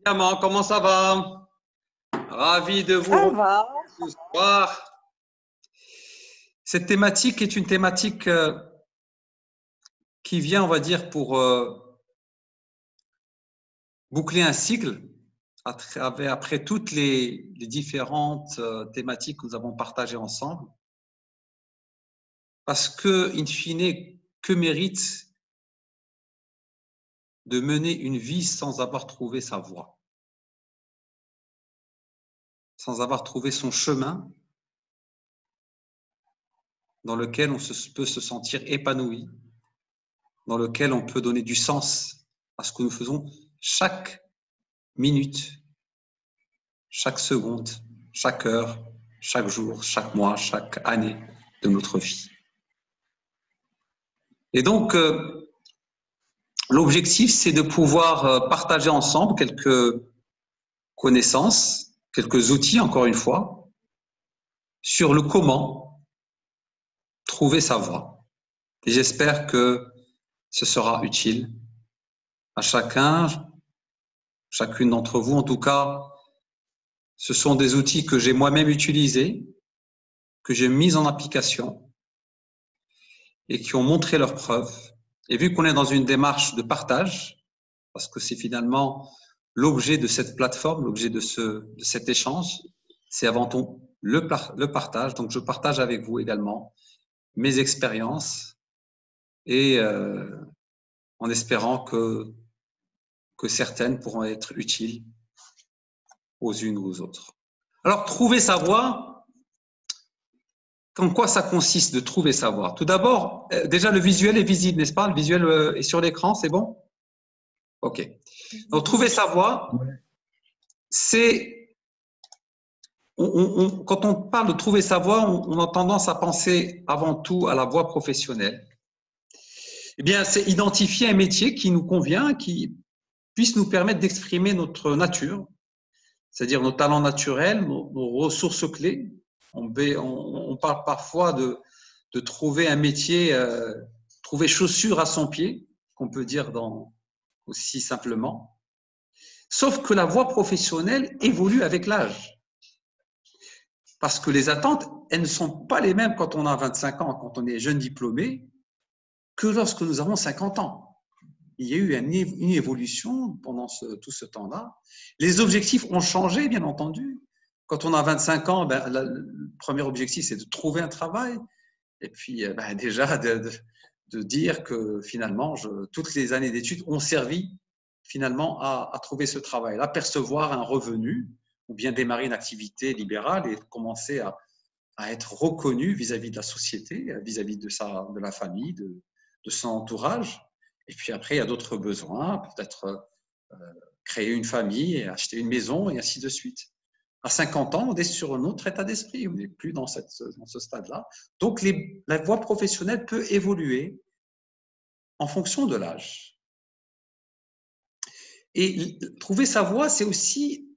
Diamant, comment ça va? Ravi de vous Ça retrouver va. ce soir. Cette thématique est une thématique qui vient, on va dire, pour boucler un cycle après toutes les différentes thématiques que nous avons partagées ensemble. Parce que, in fine, que mérite de mener une vie sans avoir trouvé sa voie, sans avoir trouvé son chemin dans lequel peut se sentir épanoui, dans lequel on peut donner du sens à ce que nous faisons chaque minute, chaque seconde, chaque heure, chaque jour, chaque mois, chaque année de notre vie. Et donc, l'objectif, c'est de pouvoir partager ensemble quelques connaissances, quelques outils, encore une fois, sur le comment trouver sa voie. Et j'espère que ce sera utile à chacun, chacune d'entre vous. En tout cas, ce sont des outils que j'ai moi-même utilisés, que j'ai mis en application et qui ont montré leurs preuves. Et vu qu'on est dans une démarche de partage, parce que c'est finalement l'objet de cette plateforme, l'objet de cet échange, c'est avant tout le partage. Donc, je partage avec vous également mes expériences et en espérant que certaines pourront être utiles aux unes ou aux autres. Alors, trouver sa voie, en quoi ça consiste de trouver sa voie? Tout d'abord, déjà le visuel est visible, n'est-ce pas? Le visuel est sur l'écran, c'est bon? Ok. Donc, trouver sa voie, c'est quand on parle de trouver sa voie, on a tendance à penser avant tout à la voie professionnelle. Eh bien, c'est identifier un métier qui nous convient, qui puisse nous permettre d'exprimer notre nature, c'est-à-dire nos talents naturels, nos ressources clés. On parle parfois de trouver un métier, trouver chaussure à son pied, qu'on peut dire aussi simplement. Sauf que la voie professionnelle évolue avec l'âge. Parce que les attentes, elles ne sont pas les mêmes quand on a 25 ans, quand on est jeune diplômé, que lorsque nous avons 50 ans. Il y a eu une évolution pendant tout ce temps-là. Les objectifs ont changé, bien entendu. Quand on a 25 ans, le premier objectif, c'est de trouver un travail. Et puis, déjà, de dire que finalement, toutes les années d'études ont servi finalement à trouver ce travail-là, percevoir un revenu ou bien démarrer une activité libérale et commencer à être reconnu vis-à-vis de la société, vis-à-vis de la famille, de son entourage. Et puis après, il y a d'autres besoins, peut-être créer une famille, acheter une maison et ainsi de suite. À 50 ans, on est sur un autre état d'esprit, on n'est plus dans ce stade-là. Donc, la voie professionnelle peut évoluer en fonction de l'âge. Et trouver sa voie, c'est aussi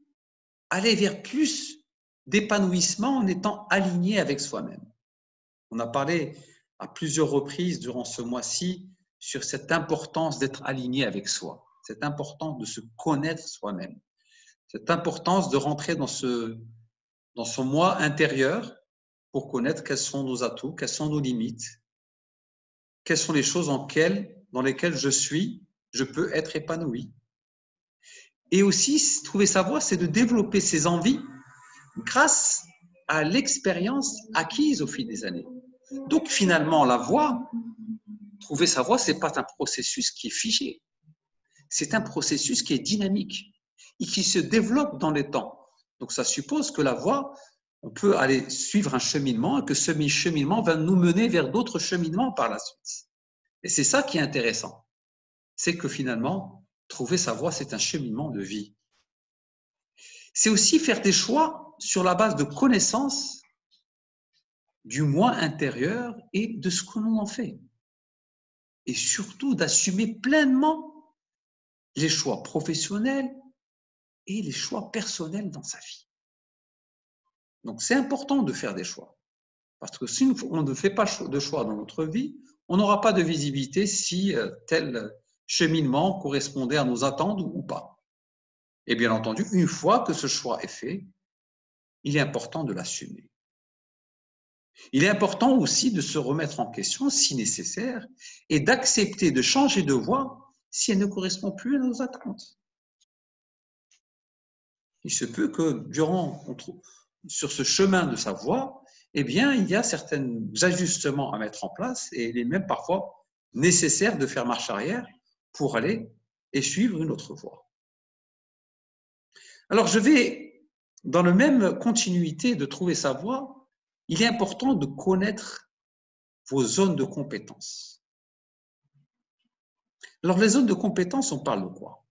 aller vers plus d'épanouissement en étant aligné avec soi-même. On a parlé à plusieurs reprises durant ce mois-ci sur cette importance d'être aligné avec soi, cette importance de se connaître soi-même, cette importance de rentrer dans son moi intérieur pour connaître quels sont nos atouts, quelles sont nos limites, quelles sont les choses dans lesquelles je peux être épanoui. Et aussi, trouver sa voie, c'est de développer ses envies grâce à l'expérience acquise au fil des années. Donc finalement, la voie, trouver sa voie, ce n'est pas un processus qui est figé. C'est un processus qui est dynamique et qui se développe dans le temps. Donc ça suppose que la voie, on peut aller suivre un cheminement et que ce cheminement va nous mener vers d'autres cheminements par la suite. Et c'est ça qui est intéressant. C'est que finalement, trouver sa voie, c'est un cheminement de vie. C'est aussi faire des choix sur la base de connaissances du moi intérieur et de ce que l'on en fait. Et surtout d'assumer pleinement les choix professionnels et les choix personnels dans sa vie. Donc c'est important de faire des choix. Parce que si on ne fait pas de choix dans notre vie, on n'aura pas de visibilité si tel cheminement correspondait à nos attentes ou pas. Et bien entendu, une fois que ce choix est fait, il est important de l'assumer. Il est important aussi de se remettre en question si nécessaire et d'accepter de changer de voie si elle ne correspond plus à nos attentes. Il se peut que sur ce chemin de sa voie, eh bien, il y a certains ajustements à mettre en place et il est même parfois nécessaire de faire marche arrière pour aller et suivre une autre voie. Alors, je vais, dans la même continuité de trouver sa voie, il est important de connaître vos zones de compétences. Alors, les zones de compétences, on parle de quoi?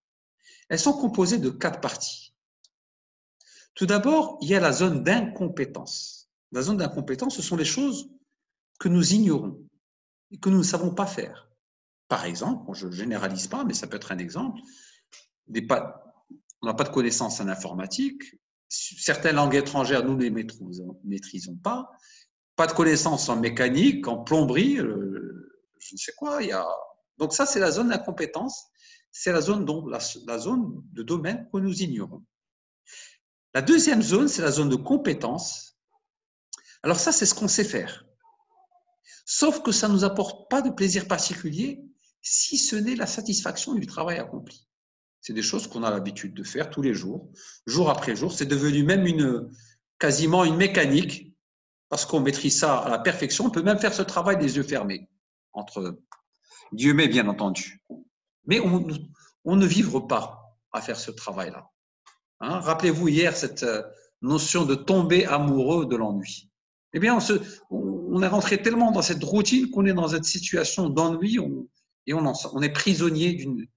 Elles sont composées de 4 parties. Tout d'abord, il y a la zone d'incompétence. La zone d'incompétence, ce sont les choses que nous ignorons et que nous ne savons pas faire. Par exemple, je ne généralise pas, mais ça peut être un exemple, on n'a pas de connaissances en informatique, certaines langues étrangères, nous ne les maîtrisons pas, pas de connaissances en mécanique, en plomberie, je ne sais quoi. Donc ça, c'est la zone d'incompétence, c'est la zone de domaine que nous ignorons. La deuxième zone, c'est la zone de compétence. Alors ça, c'est ce qu'on sait faire. Sauf que ça ne nous apporte pas de plaisir particulier si ce n'est la satisfaction du travail accompli. C'est des choses qu'on a l'habitude de faire tous les jours, jour après jour. C'est devenu même quasiment une mécanique parce qu'on maîtrise ça à la perfection. On peut même faire ce travail des yeux fermés, entre guillemets bien entendu. Mais on ne vivre pas à faire ce travail-là. Hein? Rappelez-vous hier cette notion de tomber amoureux de l'ennui. Eh bien, on est rentré tellement dans cette routine qu'on est dans cette situation d'ennui et on est prisonnier d'une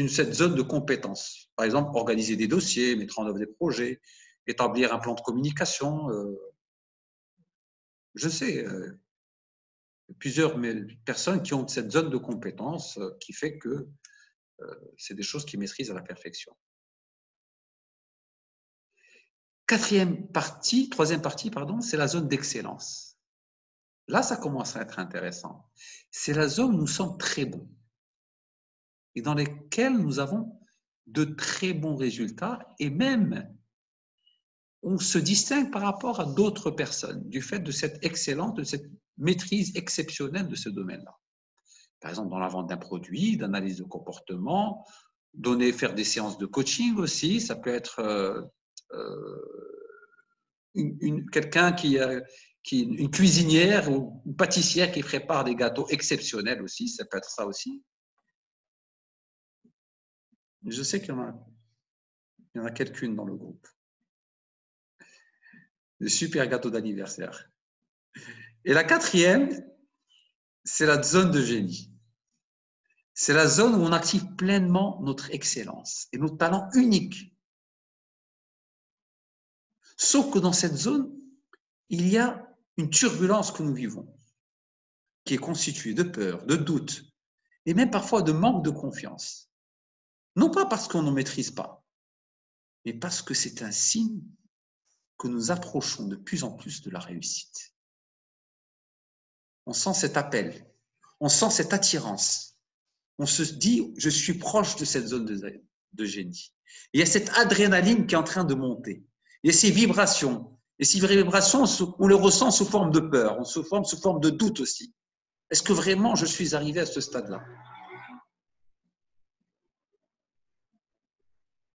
cette zone de compétence. Par exemple, organiser des dossiers, mettre en œuvre des projets, établir un plan de communication. Je sais, plusieurs personnes qui ont cette zone de compétence qui fait que c'est des choses qu'ils maîtrisent à la perfection. Troisième partie, c'est la zone d'excellence. Là, ça commence à être intéressant. C'est la zone où nous sommes très bons et dans lesquelles nous avons de très bons résultats et même on se distingue par rapport à d'autres personnes du fait de cette excellence, de cette maîtrise exceptionnelle de ce domaine-là. Par exemple, dans la vente d'un produit, d'analyse de comportement, faire des séances de coaching aussi, ça peut être quelqu'un une cuisinière ou une pâtissière qui prépare des gâteaux exceptionnels aussi, ça peut être ça aussi. Je sais qu'il y en a quelqu'une dans le groupe. Des super gâteaux d'anniversaire. Et la quatrième, c'est la zone de génie. C'est la zone où on active pleinement notre excellence et nos talents uniques. Sauf que dans cette zone, il y a une turbulence que nous vivons, qui est constituée de peur, de doute et même parfois de manque de confiance. Non pas parce qu'on ne maîtrise pas, mais parce que c'est un signe que nous approchons de plus en plus de la réussite. On sent cet appel, on sent cette attirance. On se dit, je suis proche de cette zone de génie. Il y a cette adrénaline qui est en train de monter. Il y a ces vibrations. Et ces vibrations, on les ressent sous forme de peur, sous forme de doute aussi. Est-ce que vraiment je suis arrivé à ce stade-là?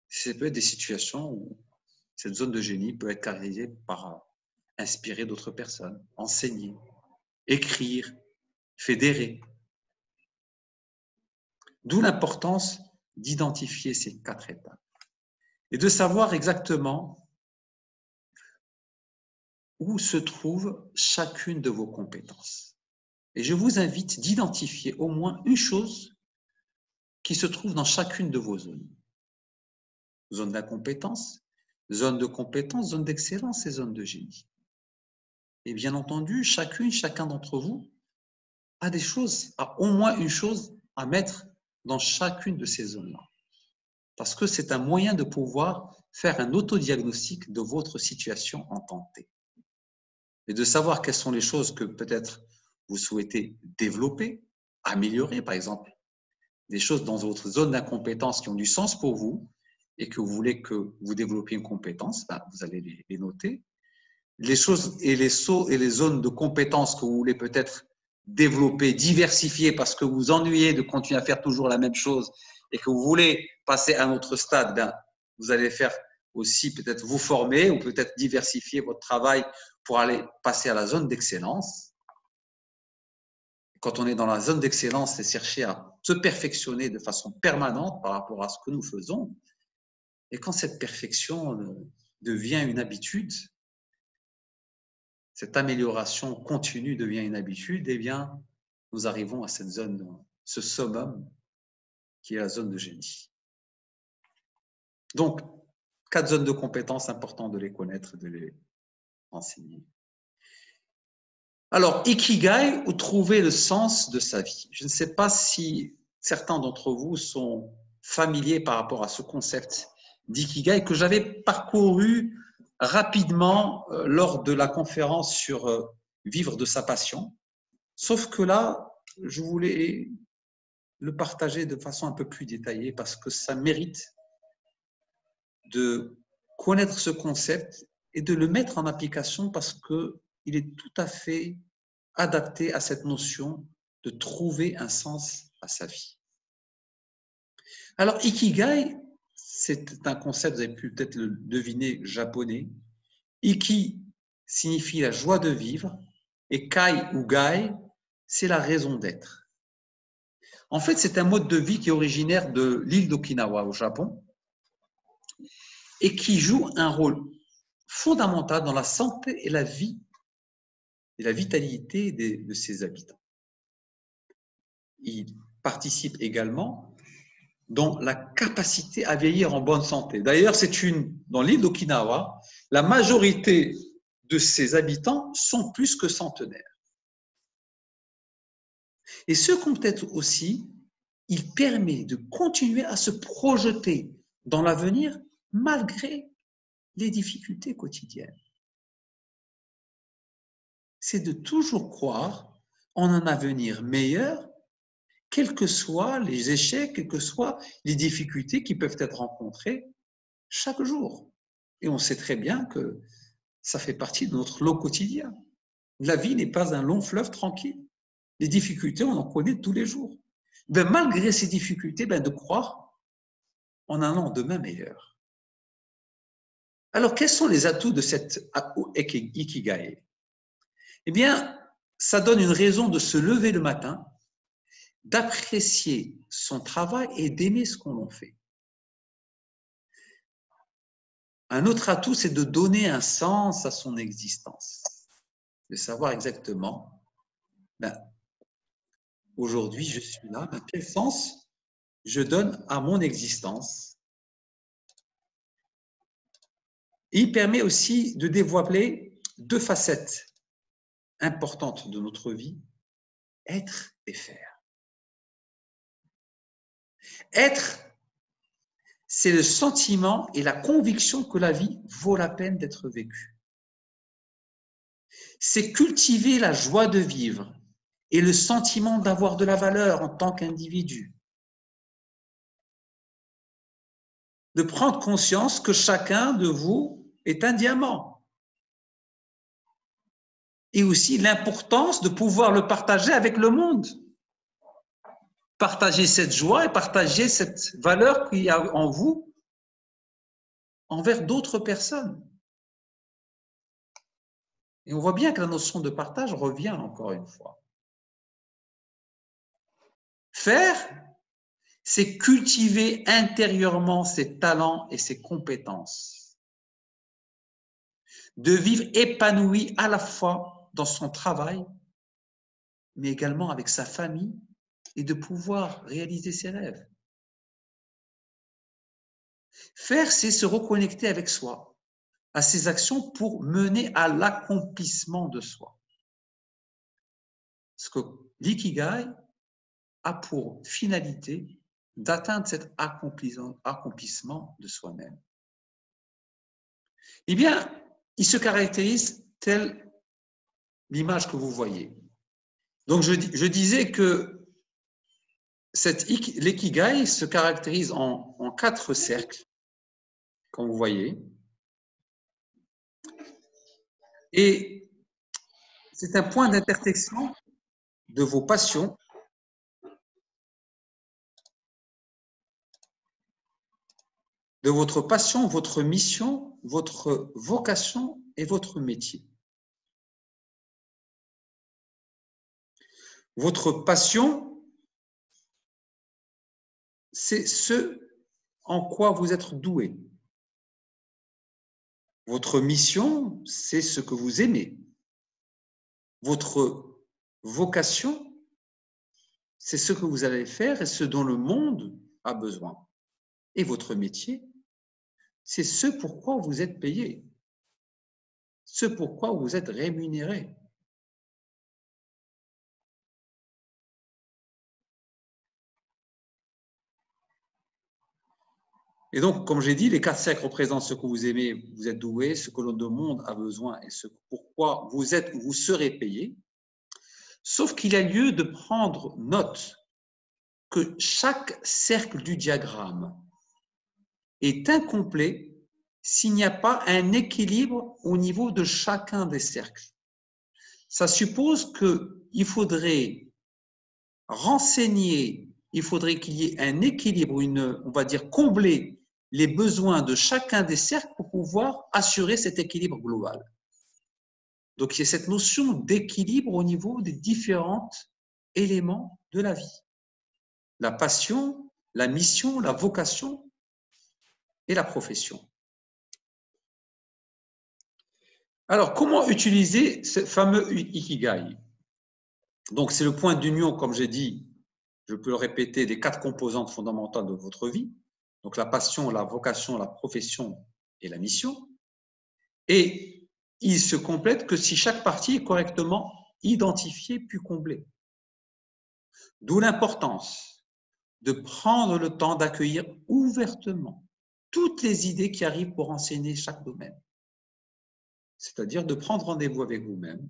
Ça peut être des situations où cette zone de génie peut être caractérisée par inspirer d'autres personnes, enseigner, écrire, fédérer. D'où l'importance d'identifier ces 4 étapes et de savoir exactement où se trouve chacune de vos compétences. Et je vous invite d'identifier au moins une chose qui se trouve dans chacune de vos zones. Zone d'incompétence, zone de compétence, zone d'excellence et zone de génie. Et bien entendu, chacun d'entre vous a au moins une chose à mettre dans chacune de ces zones-là. Parce que c'est un moyen de pouvoir faire un autodiagnostic de votre situation en tant que telle. Et de savoir quelles sont les choses que peut-être vous souhaitez développer, améliorer, par exemple, des choses dans votre zone d'incompétence qui ont du sens pour vous, et que vous voulez que vous développiez une compétence, ben, vous allez les noter. Les choses et les zones de compétences que vous voulez peut-être développer, diversifier parce que vous vous ennuyez de continuer à faire toujours la même chose et que vous voulez passer à un autre stade, ben, vous allez faire aussi peut-être vous former ou peut-être diversifier votre travail pour aller passer à la zone d'excellence. Quand on est dans la zone d'excellence, c'est chercher à se perfectionner de façon permanente par rapport à ce que nous faisons. Et quand cette perfection devient une habitude, cette amélioration continue devient une habitude, eh bien, nous arrivons à cette zone, ce summum qui est la zone de génie. Donc, 4 zones de compétences, important de les connaître, de les enseigner. Alors, Ikigai, ou trouver le sens de sa vie. Je ne sais pas si certains d'entre vous sont familiers par rapport à ce concept d'Ikigai que j'avais parcouru rapidement lors de la conférence sur vivre de sa passion. Sauf que là, je voulais le partager de façon un peu plus détaillée parce que ça mérite de connaître ce concept et de le mettre en application parce qu'il est tout à fait adapté à cette notion de trouver un sens à sa vie. Alors, Ikigai, c'est un concept, vous avez pu peut-être le deviner, japonais. Iki signifie la joie de vivre et Kai ou Gai, c'est la raison d'être. En fait, c'est un mode de vie qui est originaire de l'île d'Okinawa au Japon et qui joue un rôle fondamental dans la santé et la vie et la vitalité de ses habitants. Il participe également dans la capacité à vieillir en bonne santé. D'ailleurs, dans l'île d'Okinawa, la majorité de ses habitants sont plus que centenaires. Et ce concept aussi, il permet de continuer à se projeter dans l'avenir malgré les difficultés quotidiennes. C'est de toujours croire en un avenir meilleur, quels que soient les échecs, quelles que soient les difficultés qui peuvent être rencontrées chaque jour. Et on sait très bien que ça fait partie de notre lot quotidien. La vie n'est pas un long fleuve tranquille. Les difficultés, on en connaît tous les jours. Ben, malgré ces difficultés, de croire en un lendemain meilleur. Alors, quels sont les atouts de cette Ikigai? Eh bien, ça donne une raison de se lever le matin, d'apprécier son travail et d'aimer ce qu'on en fait. Un autre atout, c'est de donner un sens à son existence, de savoir exactement, aujourd'hui je suis là, quel sens je donne à mon existence. Et il permet aussi de dévoiler 2 facettes importantes de notre vie, être et faire. Être, c'est le sentiment et la conviction que la vie vaut la peine d'être vécue. C'est cultiver la joie de vivre et le sentiment d'avoir de la valeur en tant qu'individu. De prendre conscience que chacun de vous est un diamant. Et aussi l'importance de pouvoir le partager avec le monde. Partager cette joie et partager cette valeur qu'il y a en vous envers d'autres personnes. Et on voit bien que la notion de partage revient encore une fois. Faire, c'est cultiver intérieurement ses talents et ses compétences. De vivre épanoui à la fois dans son travail, mais également avec sa famille et de pouvoir réaliser ses rêves. Faire, c'est se reconnecter avec soi, à ses actions pour mener à l'accomplissement de soi. Parce que l'ikigai a pour finalité d'atteindre cet accomplissement de soi-même. Eh bien, il se caractérise telle l'image que vous voyez. Donc, je disais que l'ikigai se caractérise en 4 cercles. comme vous voyez. Et c'est un point d'intersection de vos passions, de votre passion, votre mission, votre vocation et votre métier. Votre passion, c'est ce en quoi vous êtes doué. Votre mission, c'est ce que vous aimez. Votre vocation, c'est ce que vous allez faire et ce dont le monde a besoin. Et votre métier, c'est ce pourquoi vous êtes payé, ce pourquoi vous êtes rémunéré. Et donc, comme j'ai dit, les 4 cercles représentent ce que vous aimez, vous êtes doué, ce que le monde a besoin et ce pourquoi vous êtes ou vous serez payé. Sauf qu'il a lieu de prendre note que chaque cercle du diagramme est incomplet s'il n'y a pas un équilibre au niveau de chacun des cercles. Ça suppose qu'il faudrait renseigner, il faudrait qu'il y ait un équilibre, on va dire combler les besoins de chacun des cercles pour pouvoir assurer cet équilibre global. Donc, il y a cette notion d'équilibre au niveau des différents éléments de la vie. La passion, la mission, la vocation et la profession. Alors, comment utiliser ce fameux Ikigai? Donc, c'est le point d'union, comme j'ai dit, je peux le répéter, des 4 composantes fondamentales de votre vie. Donc, la passion, la vocation, la profession et la mission. Et il se complète que si chaque partie est correctement identifiée puis comblée. D'où l'importance de prendre le temps d'accueillir ouvertement toutes les idées qui arrivent pour enseigner chaque domaine. C'est-à-dire de prendre rendez-vous avec vous-même,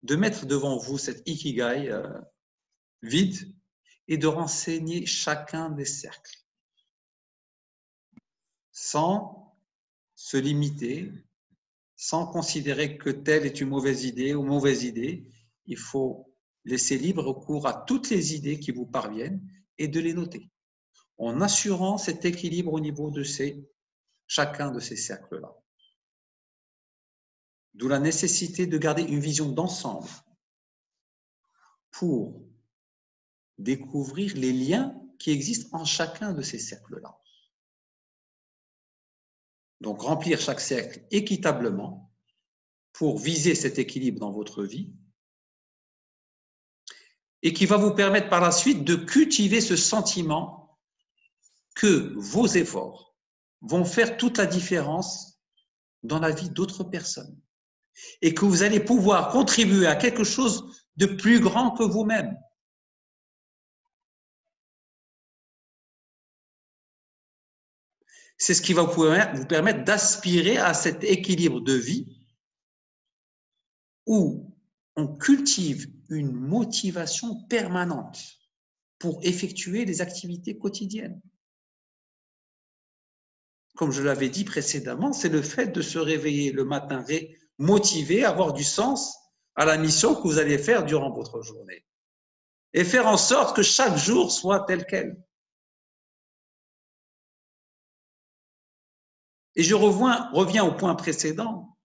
de mettre devant vous cet Ikigai vide et de renseigner chacun des cercles sans se limiter, sans considérer que telle est une mauvaise idée ou mauvaise idée. Il faut laisser libre cours à toutes les idées qui vous parviennent et de les noter, en assurant cet équilibre au niveau de chacun de ces cercles-là. D'où la nécessité de garder une vision d'ensemble pour découvrir les liens qui existent en chacun de ces cercles-là. Donc, remplir chaque cercle équitablement pour viser cet équilibre dans votre vie et qui va vous permettre par la suite de cultiver ce sentiment que vos efforts vont faire toute la différence dans la vie d'autres personnes et que vous allez pouvoir contribuer à quelque chose de plus grand que vous-même. C'est ce qui va vous permettre d'aspirer à cet équilibre de vie où on cultive une motivation permanente pour effectuer les activités quotidiennes. Comme je l'avais dit précédemment, c'est le fait de se réveiller le matin motivé, avoir du sens à la mission que vous allez faire durant votre journée et faire en sorte que chaque jour soit tel quel. Et je reviens au point précédent,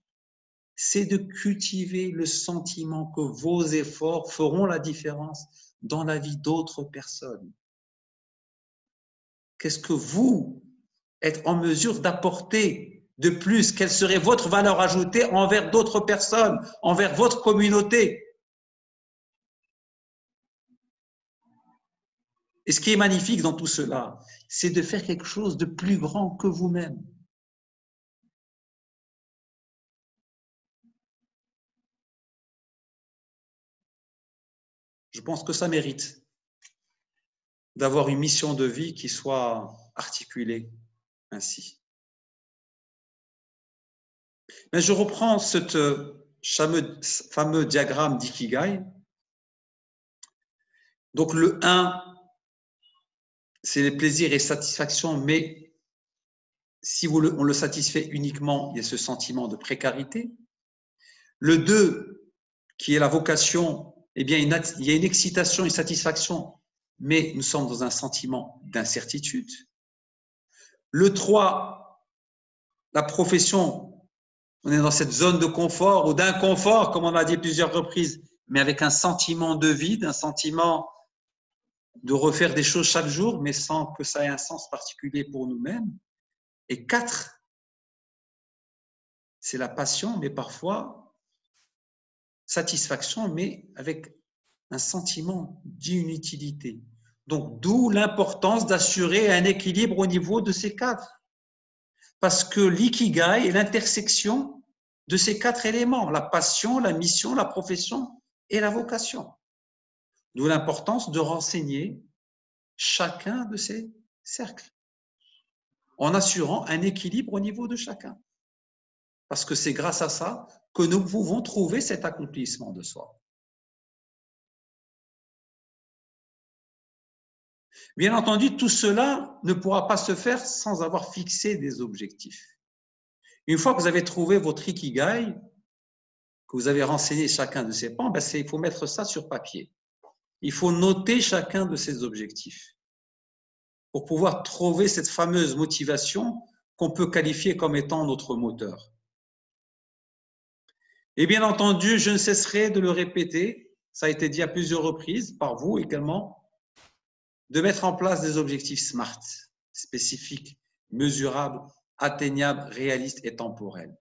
c'est de cultiver le sentiment que vos efforts feront la différence dans la vie d'autres personnes. Qu'est-ce que vous êtes en mesure d'apporter de plus? Quelle serait votre valeur ajoutée envers d'autres personnes, envers votre communauté? Et ce qui est magnifique dans tout cela, c'est de faire quelque chose de plus grand que vous-même. Je pense que ça mérite d'avoir une mission de vie qui soit articulée ainsi. Mais je reprends ce fameux diagramme d'Ikigai. Donc le 1, c'est les plaisirs et satisfactions, mais si on le satisfait uniquement, il y a ce sentiment de précarité. Le 2, qui est la vocation, eh bien, il y a une excitation, une satisfaction, mais nous sommes dans un sentiment d'incertitude. Le 3, la profession, on est dans cette zone de confort ou d'inconfort, comme on a dit plusieurs reprises, mais avec un sentiment de vide, un sentiment de refaire des choses chaque jour, mais sans que ça ait un sens particulier pour nous-mêmes. Et 4, c'est la passion, mais parfois satisfaction, mais avec un sentiment d'inutilité. Donc, d'où l'importance d'assurer un équilibre au niveau de ces 4. Parce que l'ikigai est l'intersection de ces 4 éléments, la passion, la mission, la profession et la vocation. D'où l'importance de renseigner chacun de ces cercles, en assurant un équilibre au niveau de chacun. Parce que c'est grâce à ça que nous pouvons trouver cet accomplissement de soi. Bien entendu, tout cela ne pourra pas se faire sans avoir fixé des objectifs. Une fois que vous avez trouvé votre ikigai, que vous avez renseigné chacun de ces pans, il faut mettre ça sur papier. Il faut noter chacun de ces objectifs pour pouvoir trouver cette fameuse motivation qu'on peut qualifier comme étant notre moteur. Et bien entendu, je ne cesserai de le répéter, ça a été dit à plusieurs reprises, par vous également, de mettre en place des objectifs SMART, spécifiques, mesurables, atteignables, réalistes et temporels.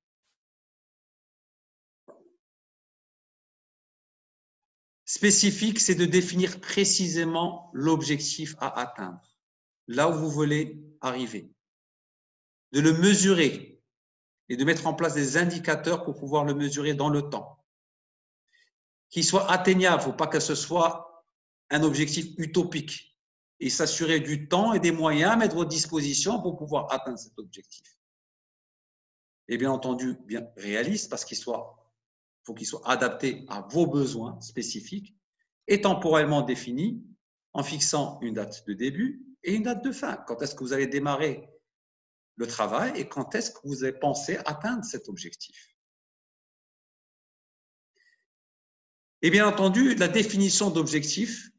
Spécifique, c'est de définir précisément l'objectif à atteindre, là où vous voulez arriver, de le mesurer et de mettre en place des indicateurs pour pouvoir le mesurer dans le temps, qu'il soit atteignable, il ne faut pas que ce soit un objectif utopique, et s'assurer du temps et des moyens à mettre à votre disposition pour pouvoir atteindre cet objectif. Et bien entendu, bien réaliste, parce qu'il faut qu'il soit adapté à vos besoins spécifiques et temporellement défini en fixant une date de début et une date de fin. Quand est-ce que vous allez démarrer le travail et quand est-ce que vous avez pensé atteindre cet objectif. Et bien entendu, la définition d'objectif,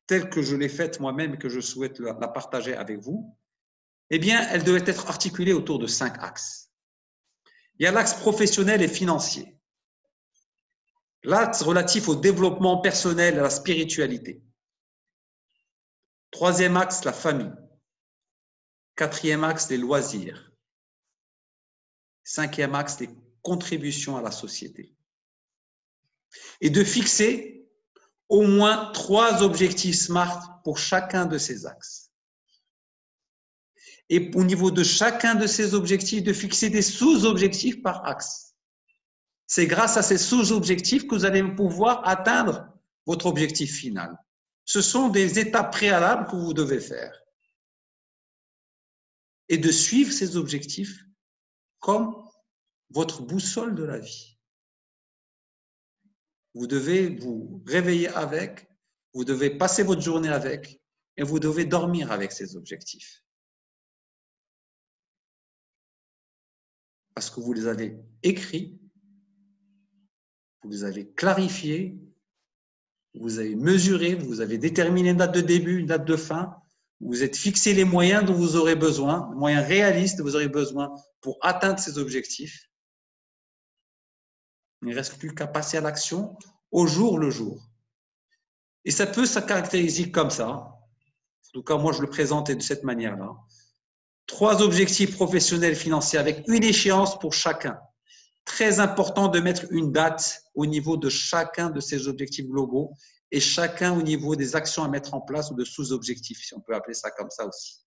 telle que je l'ai faite moi-même et que je souhaite la partager avec vous, eh bien, elle devait être articulée autour de 5 axes. Il y a l'axe professionnel et financier, l'axe relatif au développement personnel et à la spiritualité. Troisième axe, la famille. Quatrième axe, les loisirs. Cinquième axe, les contributions à la société. Et de fixer au moins 3 objectifs SMART pour chacun de ces axes. Et au niveau de chacun de ces objectifs, de fixer des sous-objectifs par axe. C'est grâce à ces sous-objectifs que vous allez pouvoir atteindre votre objectif final. Ce sont des étapes préalables que vous devez faire. Et de suivre ces objectifs comme votre boussole de la vie. Vous devez vous réveiller avec, vous devez passer votre journée avec, et vous devez dormir avec ces objectifs. Parce que vous les avez écrits, vous les avez clarifiés, vous avez mesuré, vous avez déterminé une date de début, une date de fin, vous êtes fixé les moyens dont vous aurez besoin, les moyens réalistes dont vous aurez besoin pour atteindre ces objectifs. Il ne reste plus qu'à passer à l'action au jour le jour. Et ça peut se caractériser comme ça. En tout cas, moi, je le présente de cette manière-là. 3 objectifs professionnels financiers avec une échéance pour chacun. Très important de mettre une date au niveau de chacun de ces objectifs globaux et chacun au niveau des actions à mettre en place ou de sous-objectifs, si on peut appeler ça comme ça aussi.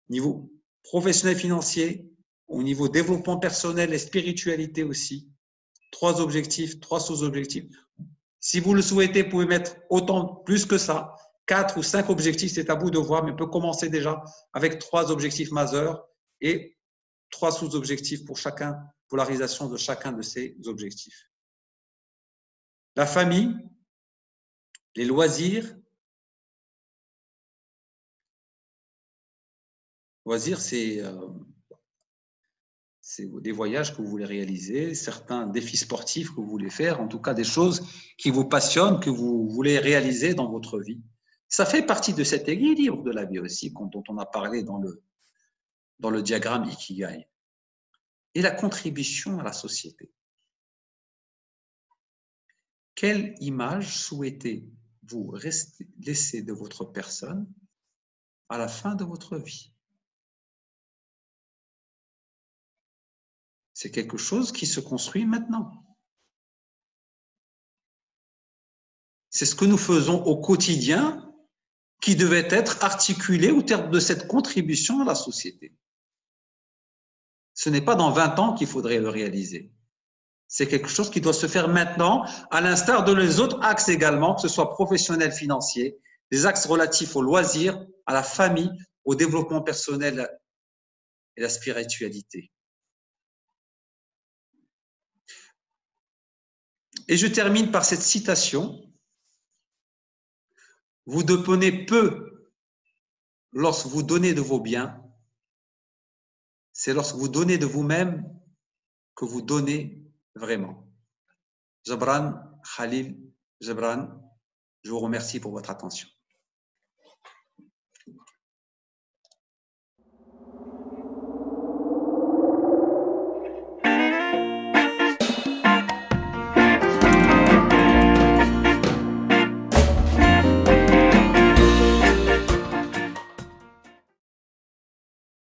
Niveau professionnel financier, au niveau développement personnel et spiritualité aussi. 3 objectifs, 3 sous-objectifs. Si vous le souhaitez, vous pouvez mettre autant plus que ça. 4 ou 5 objectifs, c'est à vous de voir, mais on peut commencer déjà avec 3 objectifs majeurs et 3 sous-objectifs pour chacun, pour la réalisation de chacun de ces objectifs. La famille, les loisirs, Loisir, c'est des voyages que vous voulez réaliser, certains défis sportifs que vous voulez faire, en tout cas des choses qui vous passionnent, que vous voulez réaliser dans votre vie. Ça fait partie de cet équilibre de la vie aussi, dont on a parlé dans le diagramme Ikigai. Et la contribution à la société. Quelle image souhaitez-vous laisser de votre personne à la fin de votre vie? C'est quelque chose qui se construit maintenant. C'est ce que nous faisons au quotidien qui devait être articulé au terme de cette contribution à la société. Ce n'est pas dans 20 ans qu'il faudrait le réaliser. C'est quelque chose qui doit se faire maintenant, à l'instar de les autres axes également, que ce soit professionnel, financier, des axes relatifs aux loisirs, à la famille, au développement personnel et la spiritualité. Et je termine par cette citation. Vous donnez peu lorsque vous donnez de vos biens. C'est lorsque vous donnez de vous-même que vous donnez vraiment. Jabran Khalil Jabran, je vous remercie pour votre attention.